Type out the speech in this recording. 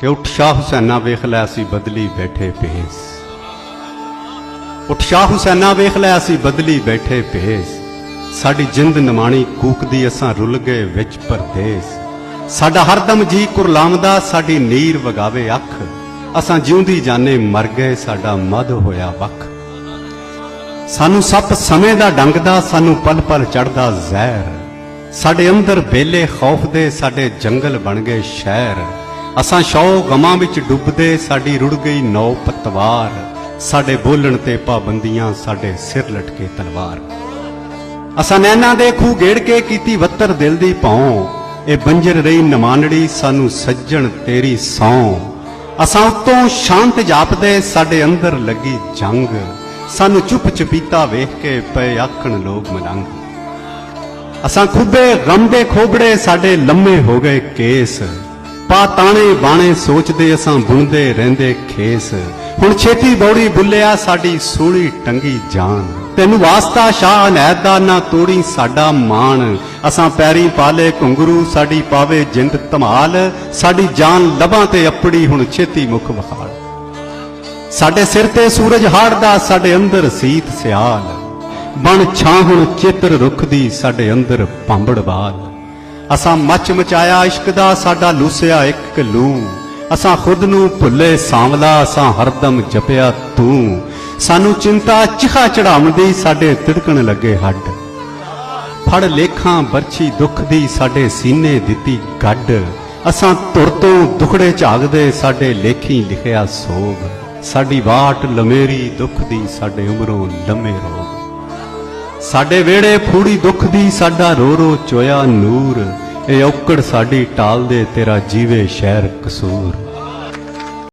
कि उठ शाह हुसैना वेख लै असी बदली बैठे भेस। उठ शाह हुसैना वेख लै असी बदली बैठे भेस। साडी जिंद नमाणी कूकदी असां रुल गए विच परदेस। साडा हरदम जी कुरलामदा साडी नीर वगावे अख। असां जिउंदी जाने मर गए साडा मद होया वख। सानू सप समय दा डंगदा सानू पल पल चढ़दा जहर। साडे अंदर बेले खौफ दे साडे जंगल बन गए शहर। असां शौ गमां विच डुबदे साडी रुड़ गई नौ पतवार। साडे बोलण ते पाबंदियां साडे सिर लटके तलवार। असां नैना दे खूह गेड़ के कीती वत्तर दिल दी भौं। ए बंजर रही नमानड़ी सानू सज्जण तेरी सौं। असां उत्तों शांत जापदे साडे अंदर लगी जंग। सानू चुप चपीता वेख के पे आखण लोग मलंग। असां खुबे गम दे खोबड़े साडे लम्मे हो गए केस। पा ताने बाणे सोचदे असां बुणदे रहंदे खेस। हुण छेती दौड़ी बुल्लिया साडी सूली टंगी जान। तैनू वास्ता शाह अनैत दा ना तोड़ी साडा मान। असां पैरी पाले घुंगरू साडी पावे जिंद धमाल। साडी जान लबां ते अपड़ी हुण छेती मुख विखाल। साडे सिर ते सूरज हाड़दा साडे अंदर सीत सियाल। बन छां हुण चित्र रुख दी साडे अंदर पांबड़ बाल। असां मच मचाया इश्क दा साडा लूसिया एक लू। असां खुद नू भुले सांवला असां हरदम जपिया तू। सानू चिंता चिखा चढ़ावण दी साडे तिड़कण लगे हड्ड। फड़ लेखां बरछी दुख दी साडे सीने दिती गड्ड। असां धुर तों दुखड़े झागदे साडे लेखी लिखिया सोग। साडी वाट लमेरी दुख दी साडे उमरों लम्मे रोग। साडे वेड़े फूड़ी दुख दी साडा रो रो चोया नूर। ए औकड़ साडी टाल दे तेरा जीवे शहर कसूर।